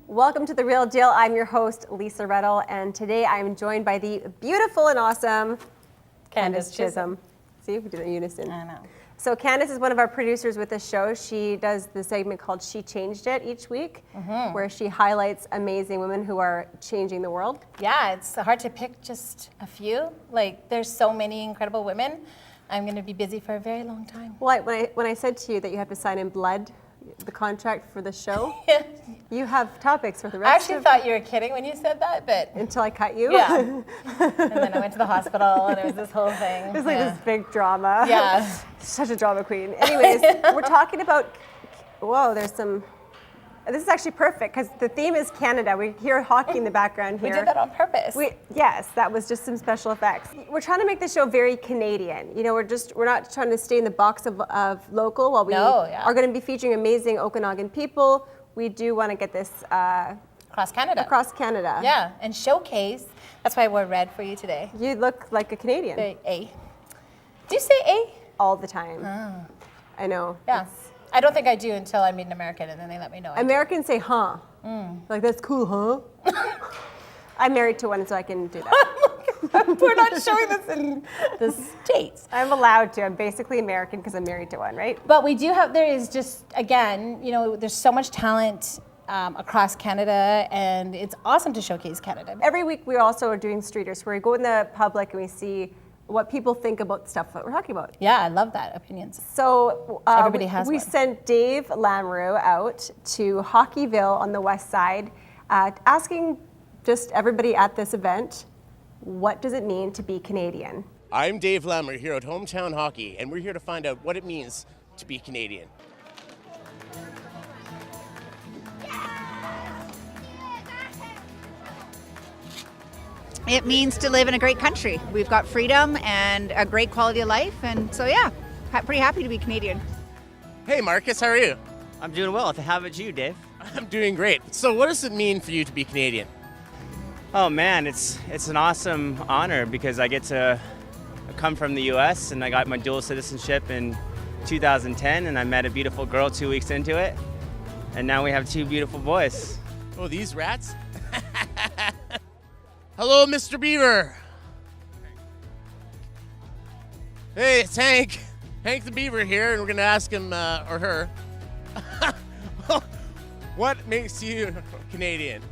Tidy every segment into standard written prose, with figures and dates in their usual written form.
Welcome to The Real Deal. I'm your host, Lisa Rettle, and today I'm joined by the beautiful and awesome Candace Chisholm. See, we did it in unison. I know. So Candace is one of our producers with the show. She does the segment called She Changed It each week, where she highlights amazing women who are changing the world. Yeah, it's hard to pick just a few. Like, there's so many incredible women. I'm going to be busy for a very long time. Well, when I said to you that you have to sign in blood, the contract for the show, you have topics for the I rest actually of thought you were kidding when you said that, but until I cut you. yeah. And then I went to the hospital, and it was this whole thing. It's like this big drama. Yeah. Such a drama queen. Anyways, we're talking about, whoa, this is actually perfect because the theme is Canada. We hear hockey in the background here. We did that on purpose. Yes, that was just some special effects. We're trying to make the show very Canadian. You know, we're not trying to stay in the box of local while we are going to be featuring amazing Okanagan people. We do want to get this Across Canada. across Canada. Yeah, and showcase. That's why I wore red for you today. You look like a Canadian. A. Do you say A? All the time. I know. Yeah. I don't think I do until I meet an American, and then they let me know. Americans say, huh? Like, that's cool, huh? I'm married to one, so I can do that. We're not showing this in the States. I'm allowed to. I'm basically American because I'm married to one, right? But we do have, there is just, again, you know, there's so much talent across Canada, and it's awesome to showcase Canada. Every week we also are doing streeters where we go in the public and we see what people think about the stuff that we're talking about. Yeah, I love that, opinions. So Everybody has we one. sent Dave Lamoureux out to Hockeyville on the west side, asking just everybody at this event, what does it mean to be Canadian? I'm Dave Lamoureux here at Hometown Hockey, and we're here to find out what it means to be Canadian. It means to live in a great country. We've got freedom and a great quality of life, and so yeah, pretty happy to be Canadian. Hey Marcus, how are you? I'm doing well. How about you, Dave? I'm doing great. So what does it mean for you to be Canadian? Oh man, it's an awesome honor because I get to come from the U.S. and I got my dual citizenship in 2010, and I met a beautiful girl 2 weeks into it, and now we have two beautiful boys. Oh, these rats? Hello, Mr. Beaver. Hey, it's Hank. Hank the Beaver here, and we're gonna ask him or her, what makes you Canadian?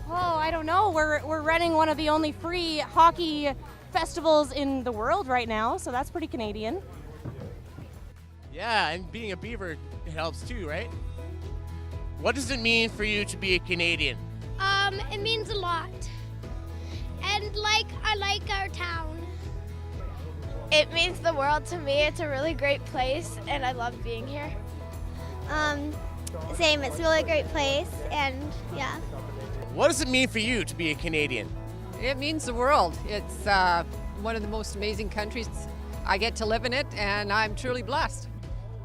Oh, I don't know. We're running one of the only free hockey festivals in the world right now, so that's pretty Canadian. Yeah, and being a Beaver, it helps too, right? What does it mean for you to be a Canadian? It means a lot. And I like our town. It means the world to me. It's a really great place and I love being here. Same, it's a really great place and yeah. What does it mean for you to be a Canadian? It means the world. It's one of the most amazing countries. I get to live in it and I'm truly blessed.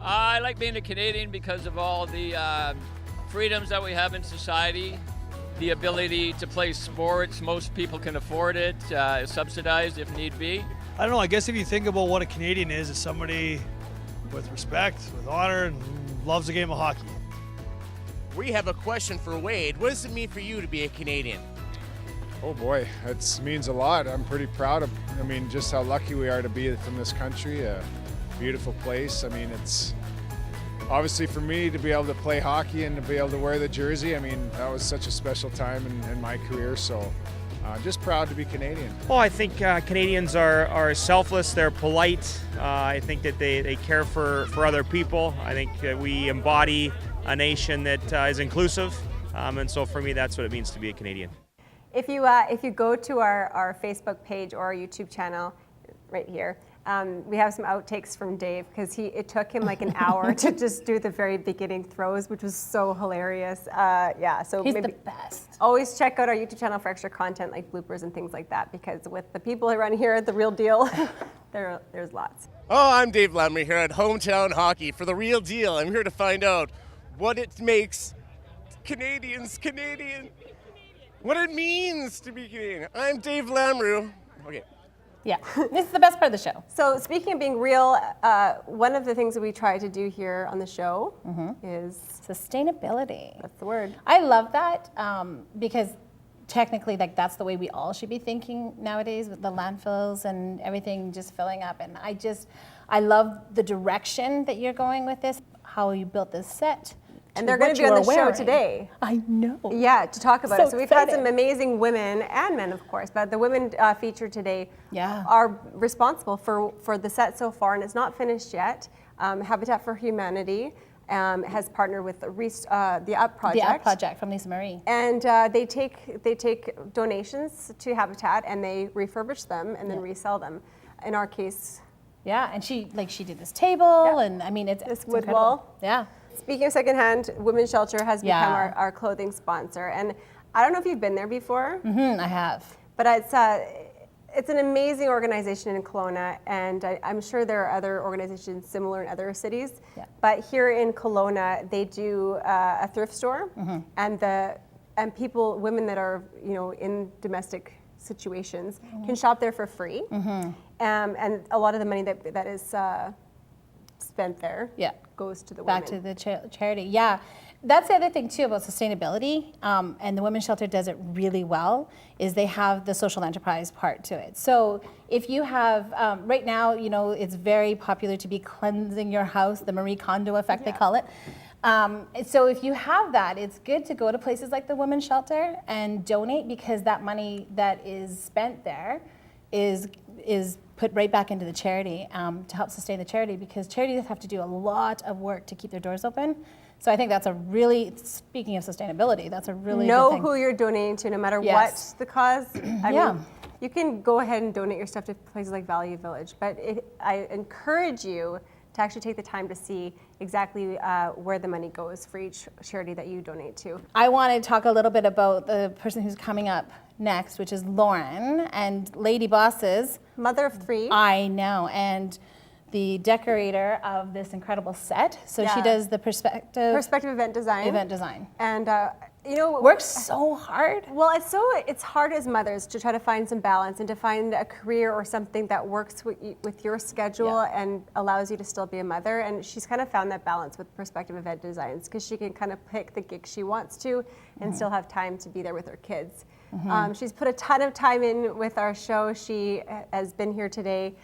I like being a Canadian because of all the freedoms that we have in society. The ability to play sports, most people can afford it, subsidized if need be. I don't know, I guess if you think about what a Canadian is, it's somebody with respect, with honor, and loves the game of hockey. We have a question for Wade. What does it mean for you to be a Canadian? Oh boy, it means a lot. I'm pretty proud of, just how lucky we are to be from this country, a beautiful place. It's obviously for me to be able to play hockey and to be able to wear the jersey, that was such a special time in my career, so just proud to be Canadian. Well, I think Canadians are selfless, they're polite. I think that they care for other people. I think that we embody a nation that is inclusive, and so for me that's what it means to be a Canadian. If you go to our Facebook page or our YouTube channel, right here, we have some outtakes from Dave because it took him like an hour to just do the very beginning throws, which was so hilarious. So He's maybe the best. always check out our YouTube channel for extra content like bloopers and things like that, because with the people who run here at The Real Deal, there's lots. Oh, I'm Dave Lamoureux here at Hometown Hockey for The Real Deal. I'm here to find out what it makes Canadians Canadian, what it means to be Canadian. I'm Dave Lamoureux. Okay. Yeah, this is the best part of the show. So speaking of being real, one of the things that we try to do here on the show is sustainability. That's the word. I love that because technically, like that's the way we all should be thinking nowadays with the landfills and everything just filling up. And I love the direction that you're going with this, how you built this set. And they're going to be on the show today. I know. Yeah, to talk about So it. So we've had some excited. amazing women and men, of course, but the women featured today are responsible for the set so far, and it's not finished yet. Habitat for Humanity has partnered with the Up Project. The Up Project from Lisa Marie. And they take donations to Habitat and they refurbish them and then resell them. In our case, yeah, and she did this table, and I mean it's wood incredible. wall. Yeah. Speaking of secondhand, Women's Shelter has become Yeah. our clothing sponsor, and I don't know if you've been there before. I have. But it's an amazing organization in Kelowna, and I'm sure there are other organizations similar in other cities. Yeah. But here in Kelowna, they do a thrift store, and women that are in domestic situations can shop there for free, and a lot of the money that is spent there goes to the back women. to the charity. Yeah, that's the other thing too about sustainability, and the Women's Shelter does it really well, is they have the social enterprise part to it. So if you have, right now, it's very popular to be cleansing your house, the Marie Kondo effect they call it. So if you have that, it's good to go to places like the Women's Shelter and donate, because that money that is spent there is put right back into the charity to help sustain the charity, because charities have to do a lot of work to keep their doors open. So I think that's speaking of sustainability, that's a really know good thing. who you're donating to, no matter Yes. what the cause. I Yeah. mean, you can go ahead and donate your stuff to places like Value Village, but I encourage you to actually take the time to see exactly where the money goes for each charity that you donate to. I want to talk a little bit about the person who's coming up next, which is Lauren, and Lady Bosses. Mother of 3. I know, and the decorator of this incredible set. So she Yeah. does the perspective event design. And works so hard. Well, it's hard as mothers to try to find some balance and to find a career or something that works with your schedule and allows you to still be a mother. And she's kind of found that balance with Perspective Event Designs, because she can kind of pick the gig she wants to and still have time to be there with her kids. She's put a ton of time in with our show. She has been here today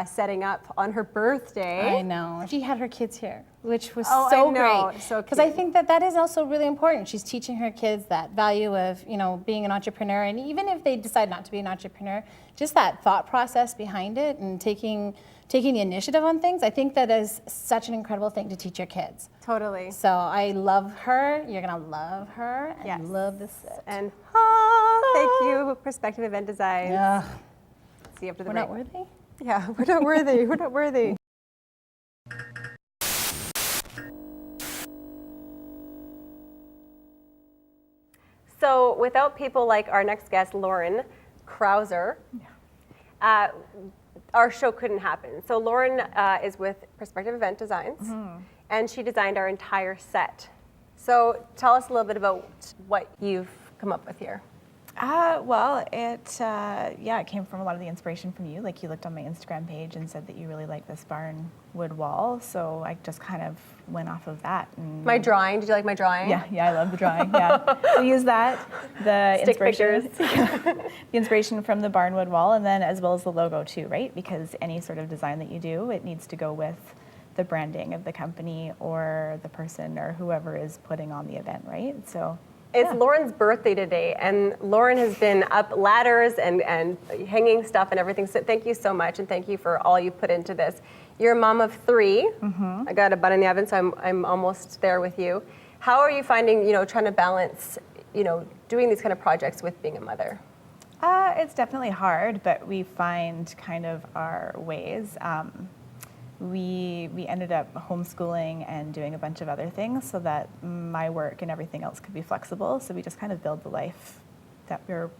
setting up on her birthday. I know. She had her kids here, which was I so know. great. So Because I think that is also really important. She's teaching her kids that value of, being an entrepreneur. And even if they decide not to be an entrepreneur, just that thought process behind it and taking the initiative on things, I think that is such an incredible thing to teach your kids. Totally. So I love her. You're going to love her and love this set. And thank you, Perspective Event Designs. Yeah. See you after the We're break. not worthy? Yeah, we're not worthy. We're not worthy. So without people like our next guest, Lauren Krauser, our show couldn't happen. So Lauren is with Perspective Event Designs, and she designed our entire set. So tell us a little bit about what you've come up with here. Well, it came from a lot of the inspiration from you. Like, you looked on my Instagram page and said that you really like this barn wood wall. So I just kind of went off of that. And My drawing, did you like my drawing? Yeah, I love the drawing, yeah. So use that, the Stick inspiration, the inspiration from the barn wood wall, and then as well as the logo too, right? Because any sort of design that you do, it needs to go with the branding of the company or the person or whoever is putting on the event, right? So. It's Lauren's birthday today, and Lauren has been up ladders and hanging stuff and everything. So thank you so much, and thank you for all you put into this. You're a mom of 3. I got a bun in the oven, so I'm almost there with you. How are you finding, trying to balance, doing these kind of projects with being a mother? It's definitely hard, but we find kind of our ways. We ended up homeschooling and doing a bunch of other things so that my work and everything else could be flexible. So we just kind of build the life that we're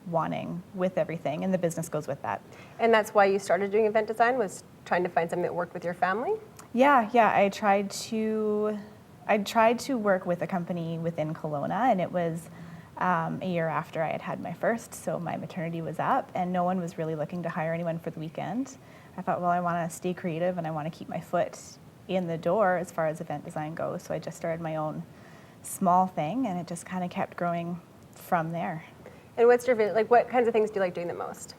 wanting with everything, and the business goes with that. And that's why you started doing event design, was trying to find something that worked with your family? Yeah. I tried to work with a company within Kelowna, and it was a year after I had had my first, so my maternity was up and no one was really looking to hire anyone for the weekend. I thought, well, I want to stay creative and I want to keep my foot in the door as far as event design goes, so I just started my own small thing and it just kind of kept growing from there. And what's your like? What kinds of things do you like doing the most?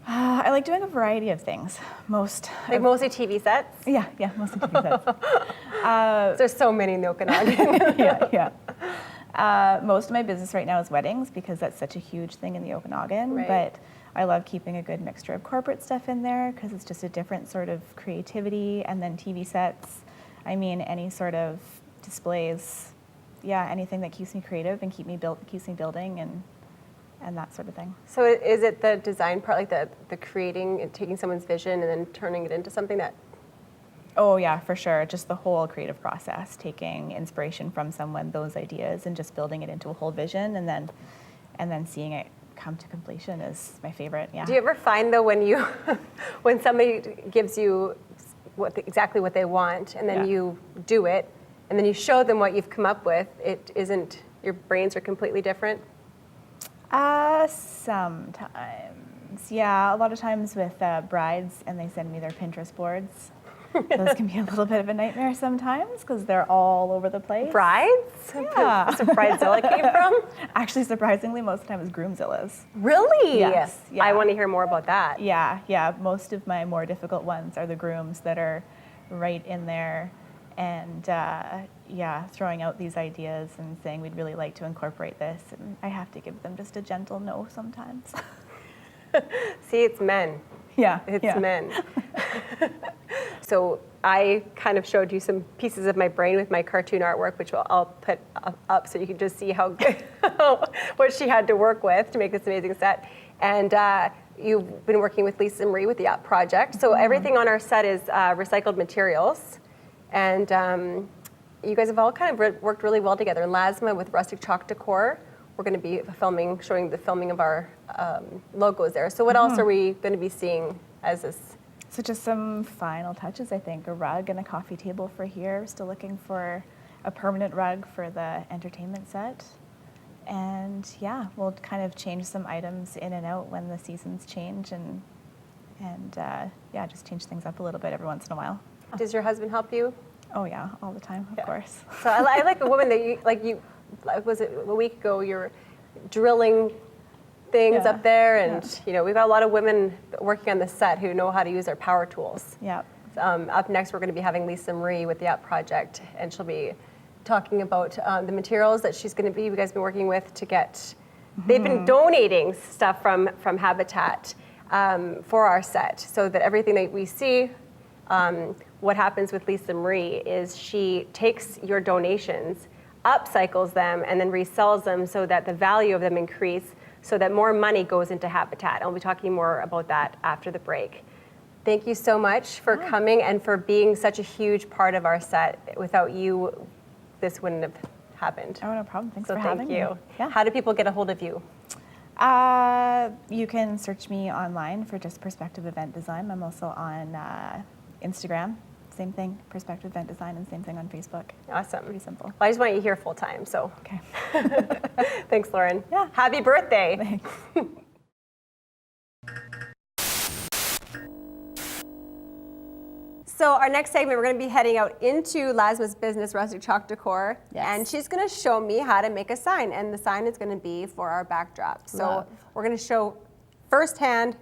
I like doing a variety of things. Mostly TV sets? Yeah, mostly TV sets. There's so many in the Okanagan. yeah. Most of my business right now is weddings because that's such a huge thing in the Okanagan. Right. But I love keeping a good mixture of corporate stuff in there because it's just a different sort of creativity. And then TV sets, I mean, any sort of displays, anything that keeps me creative and keeps me building and that sort of thing. So is it the design part, like the creating and taking someone's vision and then turning it into something that? Oh yeah, for sure. Just the whole creative process, taking inspiration from someone, those ideas, and just building it into a whole vision, and then seeing it come to completion is my favorite. Yeah. Do you ever find though when somebody gives you exactly what they want, and then you do it, and then you show them what you've come up with, it isn't, your brains are completely different? Sometimes. Yeah, a lot of times with brides and they send me their Pinterest boards. Those can be a little bit of a nightmare sometimes because they're all over the place. Brides? Yeah. That's where Bridezilla came from? Actually, surprisingly, most of the time it's Groomzillas. Really? Yes. Yeah. I want to hear more about that. Yeah. Most of my more difficult ones are the grooms that are right in there and throwing out these ideas and saying we'd really like to incorporate this. And I have to give them just a gentle no sometimes. See, it's men. Yeah. It's men. So I kind of showed you some pieces of my brain with my cartoon artwork, which I'll put up so you can just see how good, what she had to work with to make this amazing set. And you've been working with Lisa Marie with the App Project. So everything on our set is recycled materials. And you guys have all kind of worked really well together. And Lasma with Rustic Chalk Decor, we're going to be showing the filming of our logos there. So what else are we going to be seeing as this? So just some final touches, I think. A rug and a coffee table for here. We're still looking for a permanent rug for the entertainment set. And we'll kind of change some items in and out when the seasons change and just change things up a little bit every once in a while. Does your husband help you? Oh yeah, all the time, of course. So I like a woman that was it a week ago, you're drilling things up there, and we've got a lot of women working on the set who know how to use their power tools. Yeah. Up next, we're going to be having Lisa Marie with the App Project, and she'll be talking about the materials that you guys have been working with to get. They've been donating stuff from Habitat for our set, so that everything that we see. What happens with Lisa Marie is she takes your donations, upcycles them, and then resells them so that the value of them increase, so that more money goes into Habitat. And we'll be talking more about that after the break. Thank you so much for coming and for being such a huge part of our set. Without you, this wouldn't have happened. Oh, no problem. Thanks for having me. Thank you. Yeah. How do people get a hold of you? You can search me online for just Perspective Event Design. I'm also on Instagram. Same thing, Perspective Event Design, and same thing on Facebook. Awesome. Pretty simple. Well, I just want you here full time, so. Okay. Thanks, Lauren. Yeah. Happy birthday. Thanks. So our next segment, we're going to be heading out into Lasma's business, Rustic Chalk Decor, and she's going to show me how to make a sign, and the sign is going to be for our backdrop. So we're going to show firsthand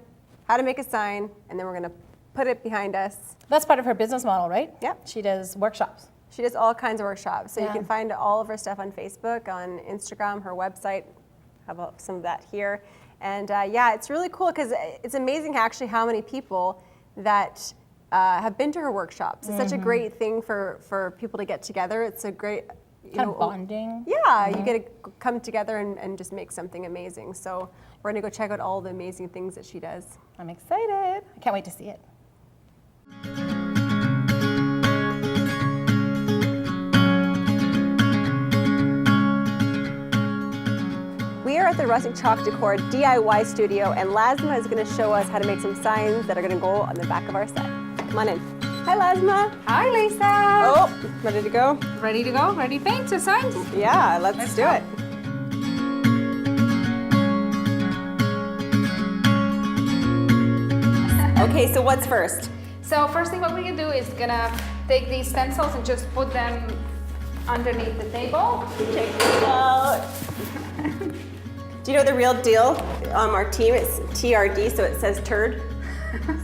how to make a sign, and then we're going to put it behind us. That's part of her business model, right? Yep. She does workshops. She does all kinds of workshops. So you can find all of her stuff on Facebook, on Instagram, her website. How about some of that here? And it's really cool because it's amazing actually how many people that have been to her workshops. It's such a great thing for people to get together. It's a great kind of bonding. Yeah, you get to come together and just make something amazing. So we're gonna go check out all the amazing things that she does. I'm excited. I can't wait to see it. We are at the Rustic Chalk Decor DIY studio, and Lasma is going to show us how to make some signs that are going to go on the back of our set. Come on in. Hi, Lasma. Hi, Lisa. Oh, ready to go? Ready to go? Ready to paint a sign? Yeah, let's do it. Okay, so what's first? So first thing what we're gonna do is gonna take these stencils and just put them underneath the table. Check this out. Do you know the real deal? Our team, it's TRD, so it says turd.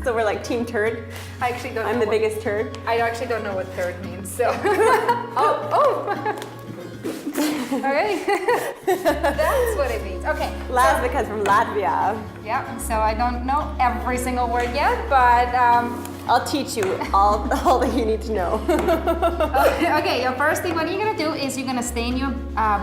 So we're like Team Turd. I actually don't know. I'm the biggest turd. I actually don't know what third means, so. oh. Okay. That's what it means. Okay. Latvia comes from Latvia. Yeah, so I don't know every single word yet, but I'll teach you all that you need to know. okay, your first thing, what you're gonna do is you're gonna stain your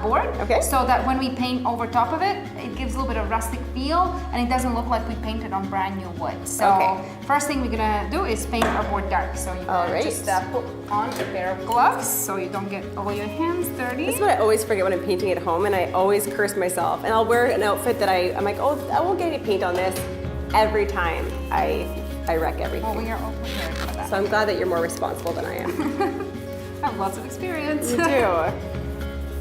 board, okay, so that when we paint over top of it, it gives a little bit of rustic feel, and it doesn't look like we painted on brand new wood. So first thing we're gonna do is paint our board dark. So you're gonna just put on a pair of gloves so you don't get all your hands dirty. This is what I always forget when I'm painting at home, and I always curse myself. And I'll wear an outfit that I'm like, oh, I won't get any paint on this. Every time I wreck everything. Well, we are all prepared for that. So I'm glad that you're more responsible than I am. I have lots of experience. You do.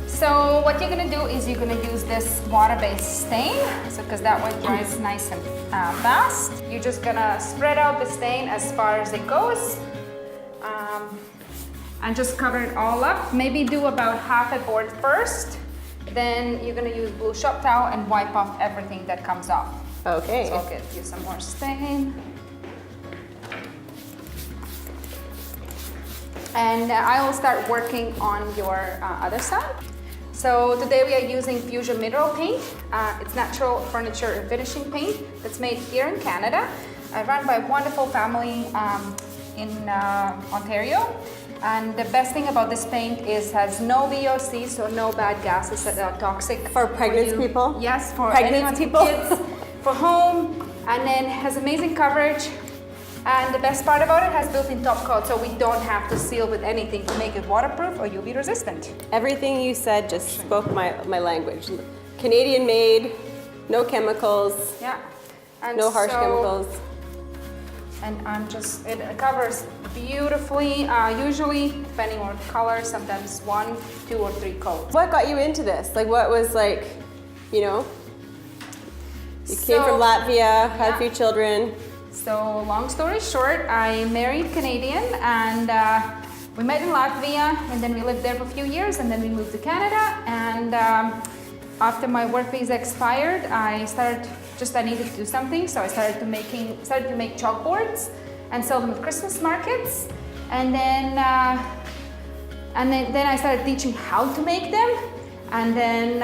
So what you're gonna do is you're gonna use this water-based stain, so because that one dries nice and fast. You're just gonna spread out the stain as far as it goes, and just cover it all up. Maybe do about half a board first. Then you're gonna use blue shop towel and wipe off everything that comes off. Okay. So I'll get you some more stain. And I will start working on your other side. So today we are using Fusion Mineral Paint. It's natural furniture and finishing paint that's made here in Canada, run by a wonderful family in Ontario. And the best thing about this paint is has no VOC, so no bad gases that are toxic for pregnant people. Yes, for pregnant people, kids, for home, and then has amazing coverage. And the best part about it has built-in top coat, so we don't have to seal with anything to make it waterproof or UV resistant. Everything you said just spoke my language. Canadian made, no chemicals. Yeah. And no harsh chemicals. And it covers beautifully, usually depending on color, sometimes 1, 2, or 3 coats. What got you into this? Like what was like, you know, you came from Latvia, had a few children. So long story short, I married Canadian, and we met in Latvia, and then we lived there for a few years, and then we moved to Canada. And after my work visa expired, I needed to do something, so I started to make chalkboards and sell them at Christmas markets. And then I started teaching how to make them. And then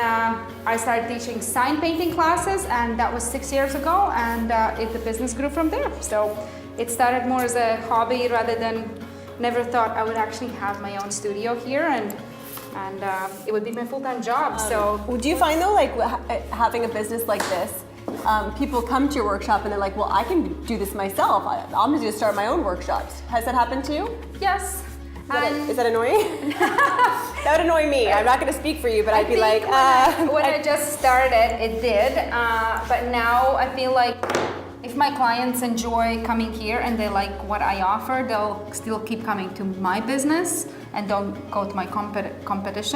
I started teaching sign painting classes, and that was 6 years ago, and the business grew from there. So it started more as a hobby rather than, never thought I would actually have my own studio here, and it would be my full-time job. So do you find though, like having a business like this, people come to your workshop and they're like, well, I can do this myself. I'm just gonna start my own workshops. Has that happened to you? Yes. Is that annoying? That would annoy me. I'm not going to speak for you, but I'd be like, when I just started, it did. But now I feel like if my clients enjoy coming here and they like what I offer, they'll still keep coming to my business and don't go to my competitors.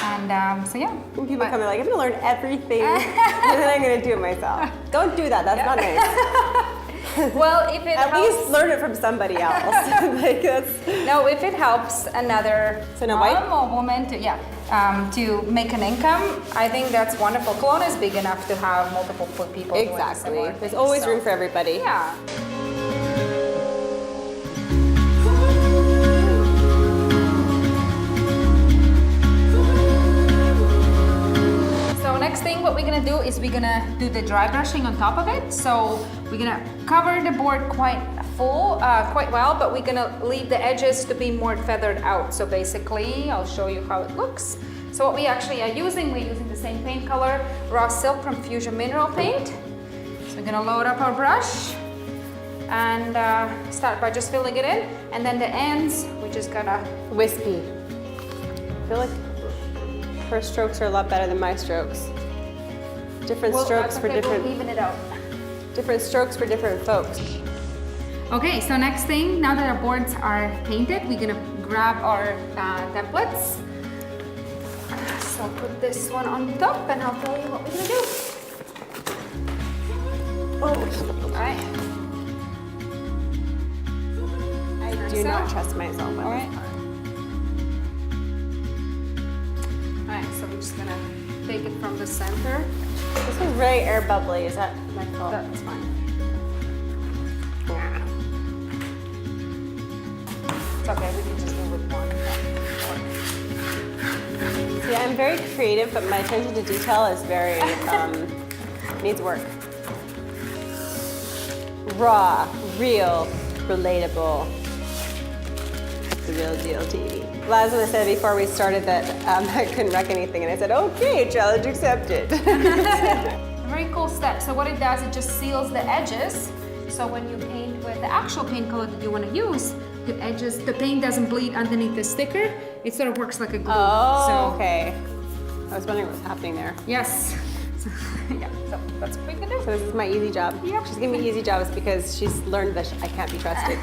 And so yeah. When people come, they're like, I'm going to learn everything, and then I'm going to do it myself. Don't do that. That's not nice. Well, if it at least learn it from somebody else. Like no, if it helps another mom or woman to to make an income, I think that's wonderful. Kelowna is big enough to have multiple people. Exactly. Doing There's always room for everybody. Yeah. Next thing what we're gonna do is we're gonna do the dry brushing on top of it. So we're gonna cover the board quite well, but we're gonna leave the edges to be more feathered out. So basically, I'll show you how it looks. So what we actually are using, we're using the same paint color, Raw Silk from Fusion Mineral Paint. So we're gonna load up our brush and start by just filling it in. And then the ends, we're just gonna wispy. I feel like her strokes are a lot better than my strokes. Different strokes for different. We'll even it out. Different strokes for different folks. Okay, so next thing, now that our boards are painted, we're gonna grab our templates. So I'll put this one on top, and I'll tell you what we're gonna do. Oh, all right. do not trust myself with All right. this part. All right, so we're just gonna take it from the center. This one's very air bubbly. Is that my fault? That's fine. Yeah. It's okay, we can just do with one. See, I'm very creative, but my attention to detail is very, needs work. Raw, real, relatable. The real deal TV. Lasma said before we started that I couldn't wreck anything, and I said, okay, challenge accepted. Very cool step. So what it does, it just seals the edges. So when you paint with the actual paint color that you want to use, the edges, the paint doesn't bleed underneath the sticker. It sort of works like a glue. Oh, okay. I was wondering what was happening there. Yes. So, yeah, so that's what we can do. So this is my easy job. Yep. She's giving me easy jobs because she's learned that I can't be trusted.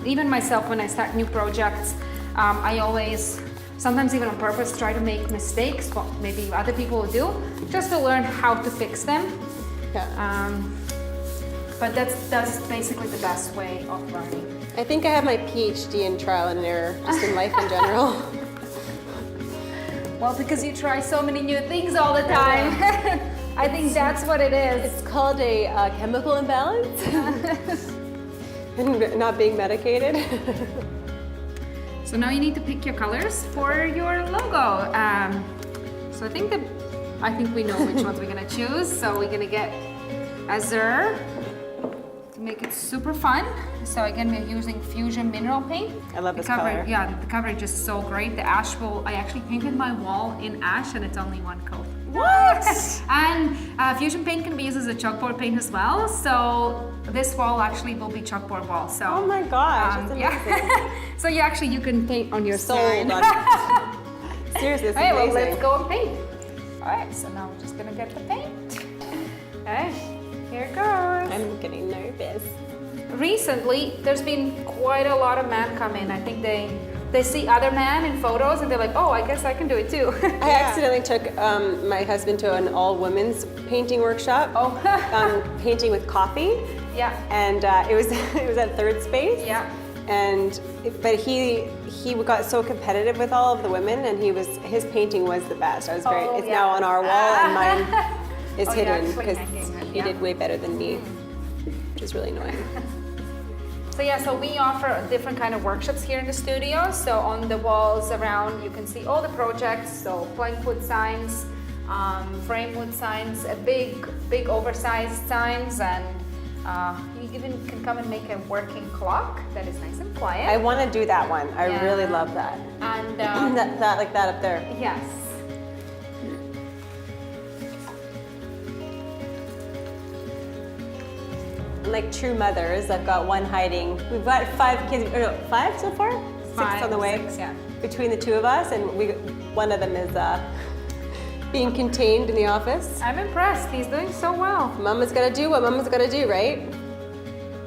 Even myself, when I start new projects, I always, sometimes even on purpose, try to make mistakes, what maybe other people will do, just to learn how to fix them. Yeah. But that's basically the best way of learning. I think I have my PhD in trial and error, just in life in general. Well, because you try so many new things all the time. I think that's what it is. It's called a chemical imbalance. And not being medicated. So now you need to pick your colors for your logo. So I think we know which ones we're gonna choose. So we're gonna get Azure to make it super fun. So again, we're using Fusion Mineral Paint. I love this color. color. Yeah, the coverage is so great. The ash I actually painted my wall in ash and it's only one coat. What? And Fusion paint can be used as a chalkboard paint as well. So this wall actually will be chalkboard wall. So Oh my gosh, that's amazing. yeah. So you can paint on your Sold sign. on Seriously, this is All right, well, amazing. let's go and paint. All right, so now we're just gonna get the paint. All right, here it goes. I'm getting nervous. Recently, there's been quite a lot of men come in. I think they see other men in photos and they're like, oh, I guess I can do it too. I accidentally took my husband to an all-women's painting workshop. Oh. Painting with coffee. Yeah. And it was at Third Space. Yeah. But he got so competitive with all of the women, and his painting was the best. I was very. Oh, it's yeah. now on our wall, and mine is Oh, you're hidden actually because hanging it, he yeah. did way better than me, which is really annoying. So yeah, so we offer different kind of workshops here in the studio. So on the walls around, you can see all the projects. So plank wood signs, frame wood signs, big oversized signs, and you even can come and make a working clock that is nice and quiet. I want to do that one. I Yeah. really love that. And that like that up there. yes. Like true mothers, I've got one hiding. We've got 5 kids. Or no, 5 so far. 6 on the way. 6, yeah. Between the 2 of us, and one of them is being contained in the office. I'm impressed. He's doing so well. Mama's got to do what Mama's got to do, right?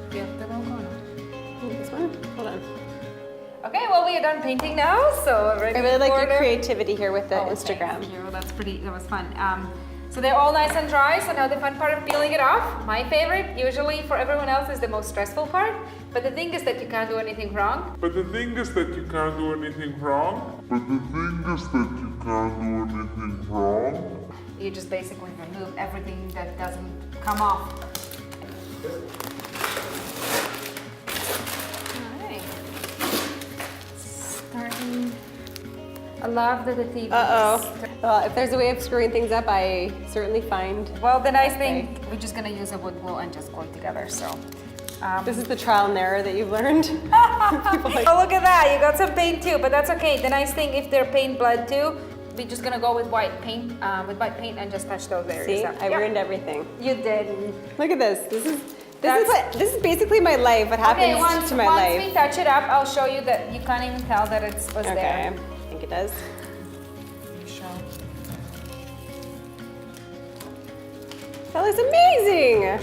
This one. Hold on. Okay, well, we are done painting now, so we're ready I really like for your the- creativity here with the Oh, Instagram. Thank you. That was fun. So they're all nice and dry, so now the fun part of peeling it off. My favorite, usually for everyone else, is the most stressful part. But the thing is that you can't do anything wrong. You just basically remove everything that doesn't come off. Alright. Starting. I love that the TV Well, if there's a way of screwing things up, I certainly find. Well, the nice thing, we're just gonna use a wood glue and just glue it together, so. This is the trial and error that you've learned. People like, Oh, look at that, you got some paint too, but that's okay. The nice thing, if they're paint bled too, we're just gonna go with white paint and just touch those areas see, up. I Yeah. ruined everything. You did. Look at this. This is basically my life. What happens Okay, once to my we life? touch it up, I'll show you that you can't even tell that it was Okay, there. I think it does. That looks amazing.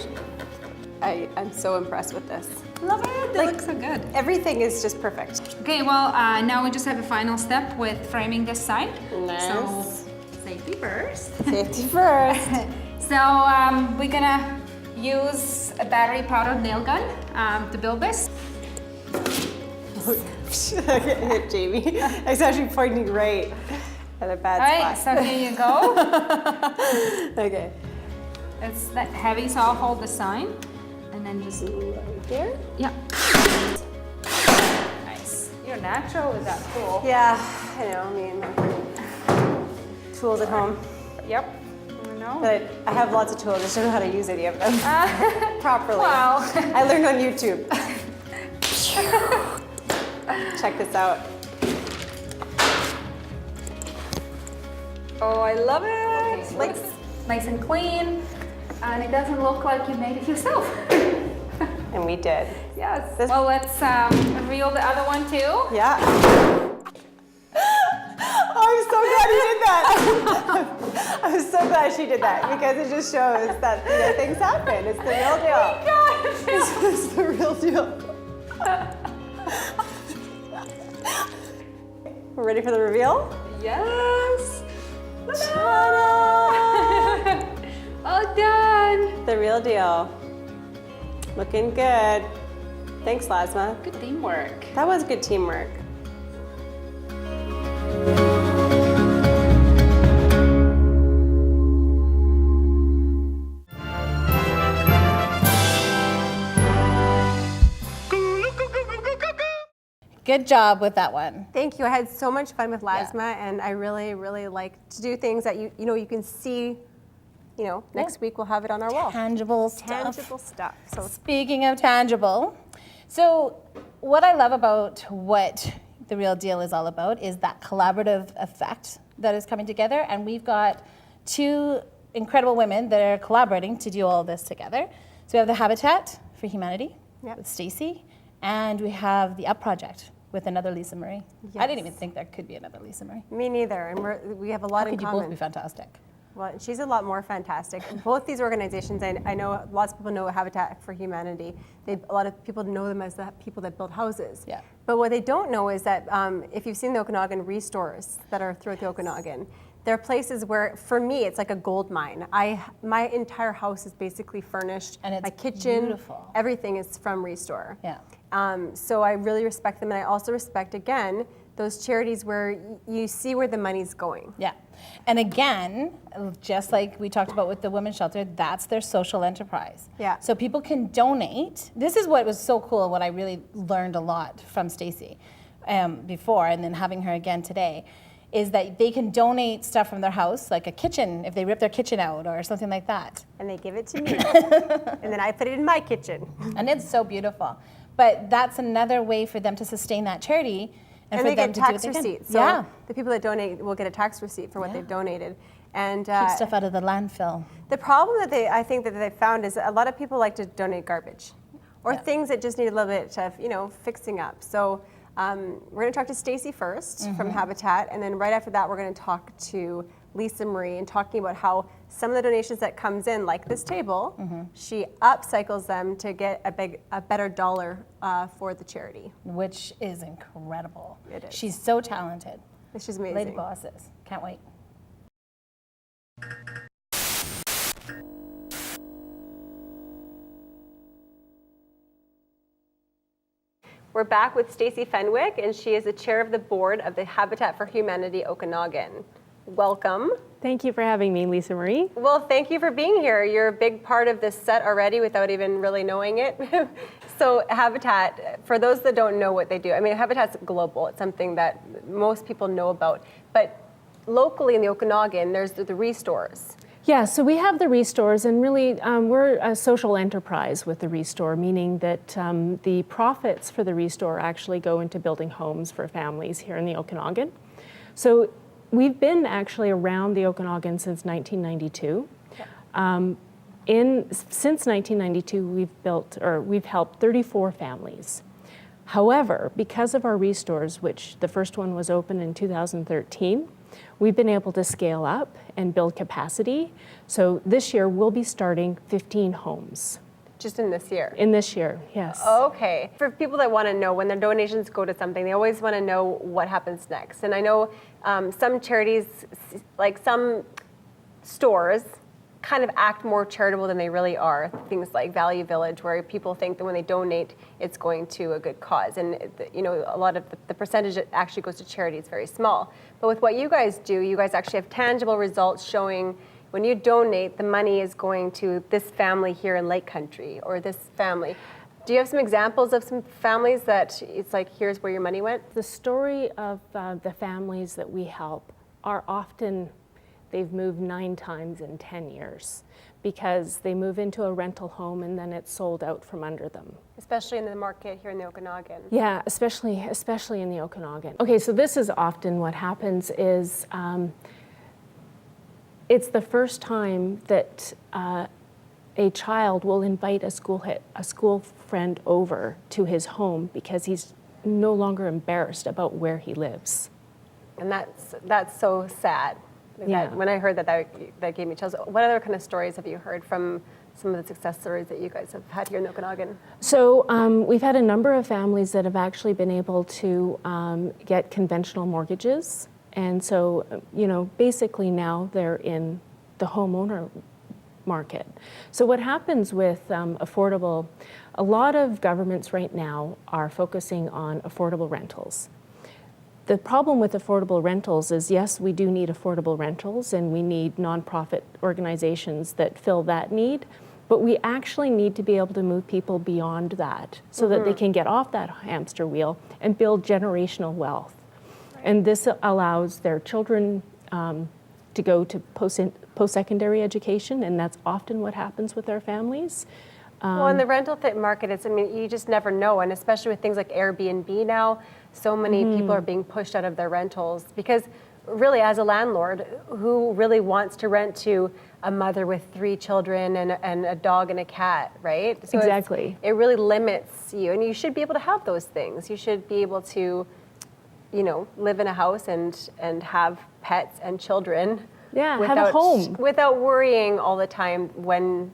I'm so impressed with this. Love it. It looks so good. Everything is just perfect. Okay, well, now we just have a final step with framing this side. Nice. So, safety first. Safety first. So, we're gonna use a battery powered nail gun to build this. Hit Jamie. I was actually pointing right at a bad All right, spot. so here you go. Okay. It's that heavy, so I'll hold the sign and then just Right there? yeah. Nice. You're natural with that tool. Yeah, I know. I mean, tools at home. Yep. I know. But I have lots of tools. I just don't know how to use any of them properly. Well. I learned on YouTube. Check this out. Oh, I love it. Like nice and clean, and it doesn't look like you made it yourself. And we did. Yes. Well, let's reel the other one too. Yeah. Oh, I'm so glad you did that. I'm so glad she did that because it just shows that things happen. It's the real deal. It's the real deal. We're ready for the reveal? Yes. Ta-da! All done. The real deal. Looking good. Thanks, Lasma. Good teamwork. That was good teamwork. Good job with that one. Thank you. I had so much fun with Lasma, and I really, really like to do things that you can see. Next week we'll have it on our wall. Tangible stuff. Tangible stuff. So Speaking of tangible, so what I love about what The Real Deal is all about is that collaborative effect that is coming together, and we've got two incredible women that are collaborating to do all of this together. So we have the Habitat for Humanity with Stacey, and we have the Up Project with another Lisa Marie. I didn't even think there could be another Lisa Marie. Me neither, and we have a lot in Could you common. both be fantastic? Well, she's a lot more fantastic. Both these organizations, I know lots of people know Habitat for Humanity. A lot of people know them as the people that build houses. Yeah. But what they don't know is that if you've seen the Okanagan restores that are throughout the Okanagan, they're places where, for me, it's like a gold mine. My entire house is basically furnished. And it's my kitchen, beautiful. Everything is from Restore. Yeah. So I really respect them, and I also respect, again, those charities where you see where the money's going. Yeah. And again, just like we talked about with the women's shelter, that's their social enterprise. Yeah. So people can donate. This is what was so cool, what I really learned a lot from Stacey before, and then having her again today, is that they can donate stuff from their house, like a kitchen, if they rip their kitchen out or something like that. And they give it to me. And then I put it in my kitchen. And it's so beautiful. But that's another way for them to sustain that charity. And for they them get to tax do what they can. receipts. So yeah. the people that donate will get a tax receipt for what they've donated. And Keep stuff out of the landfill. the problem that I think that they found is a lot of people like to donate garbage or things that just need a little bit of, fixing up. So we're going to talk to Stacey first from Habitat, and then right after that, we're going to talk to Lisa Marie and talking about how some of the donations that comes in, like this table, she upcycles them to get a better dollar for the charity. Which is incredible. It is. She's so talented. She's amazing. Lady bosses. Can't wait. We're back with Stacey Fenwick, and she is the chair of the board of the Habitat for Humanity Okanagan. Welcome. Thank you for having me, Lisa Marie. Well, thank you for being here. You're a big part of this set already without even really knowing it. So Habitat, for those that don't know what they do, I mean, Habitat's global. It's something that most people know about. But locally in the Okanagan, there's the restores. Yeah, so we have the Restores, and really we're a social enterprise with the Restore, meaning that the profits for the Restore actually go into building homes for families here in the Okanagan. So we've been actually around the Okanagan since 1992. Since 1992, we've helped 34 families. However, because of our Restores, which the first one was open in 2013, we've been able to scale up and build capacity. So this year we'll be starting 15 homes. Just in this year? In this year, yes. Okay. For people that want to know, when their donations go to something, they always want to know what happens next. And I know some charities, like some stores, kind of act more charitable than they really are. Things like Value Village, where people think that when they donate, it's going to a good cause. And a lot of the percentage that actually goes to charity is very small. But with what you guys do, you guys actually have tangible results showing when you donate, the money is going to this family here in Lake Country or this family. Do you have some examples of some families that it's like, here's where your money went? The story of the families that we help are often, they've moved 9 times in 10 years because they move into a rental home and then it's sold out from under them. Especially in the market here in the Okanagan. Yeah, especially in the Okanagan. Okay, so this is often what happens is it's the first time that a child will invite a school friend over to his home because he's no longer embarrassed about where he lives. And that's so sad. Yeah. When I heard that gave me chills. What other kind of stories have you heard from some of the success stories that you guys have had here in the Okanagan? So we've had a number of families that have actually been able to get conventional mortgages. And so, basically now they're in the homeowner market. So what happens with affordable, a lot of governments right now are focusing on affordable rentals. The problem with affordable rentals is, yes, we do need affordable rentals and we need nonprofit organizations that fill that need, but we actually need to be able to move people beyond that so that they can get off that hamster wheel and build generational wealth. And this allows their children to go to post-secondary education, and that's often what happens with our families. Well, in the rental market, you just never know, and especially with things like Airbnb now, so many people are being pushed out of their rentals because really as a landlord, who really wants to rent to a mother with 3 children and a dog and a cat, right? So exactly. It really limits you, and you should be able to have those things. You should be able to, live in a house and have pets and children. Yeah, have a home. Without worrying all the time when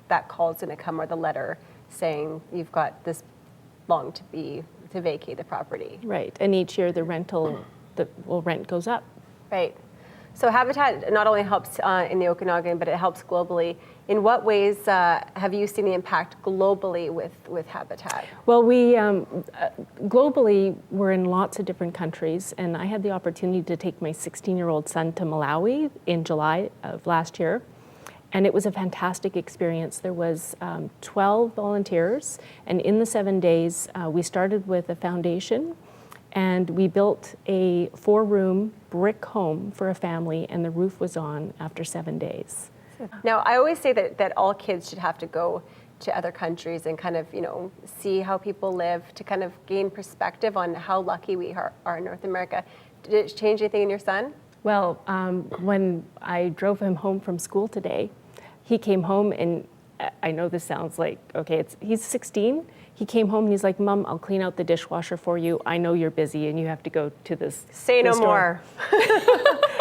that call's going to come or the letter saying you've got this long to vacate the property. Right, and each year the rent goes up. Right. So Habitat not only helps in the Okanagan, but it helps globally. In what ways have you seen the impact globally with Habitat? Well, we globally, we're in lots of different countries, and I had the opportunity to take my 16-year-old son to Malawi in July of last year, and it was a fantastic experience. There was 12 volunteers, and in the 7 days, we started with a foundation, and we built a 4-room brick home for a family, and the roof was on after 7 days. Now, I always say that all kids should have to go to other countries and kind of, see how people live to kind of gain perspective on how lucky we are in North America. Did it change anything in your son? Well, when I drove him home from school today, he came home and I know this sounds like, okay, he's 16. He came home and he's like, Mom, I'll clean out the dishwasher for you. I know you're busy and you have to go to this. Say no more.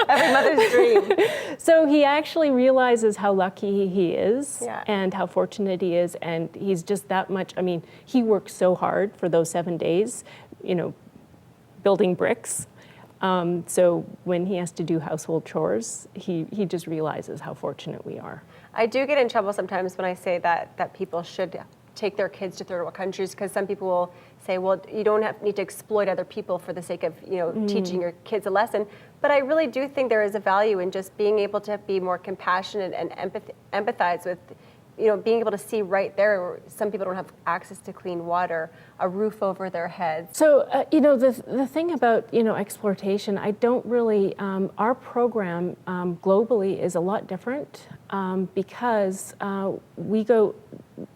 Every mother's dream. So he actually realizes how lucky he is Yeah. and how fortunate he is. And he's just that much, he worked so hard for those 7 days, building bricks. So when he has to do household chores, he just realizes how fortunate we are. I do get in trouble sometimes when I say that people should take their kids to third world countries, because some people will say, well, you don't need to exploit other people for the sake of teaching your kids a lesson. But I really do think there is a value in just being able to be more compassionate and empathize with, being able to see right there where some people don't have access to clean water, a roof over their heads. So, the thing about, exploitation, I don't really, our program globally is a lot different because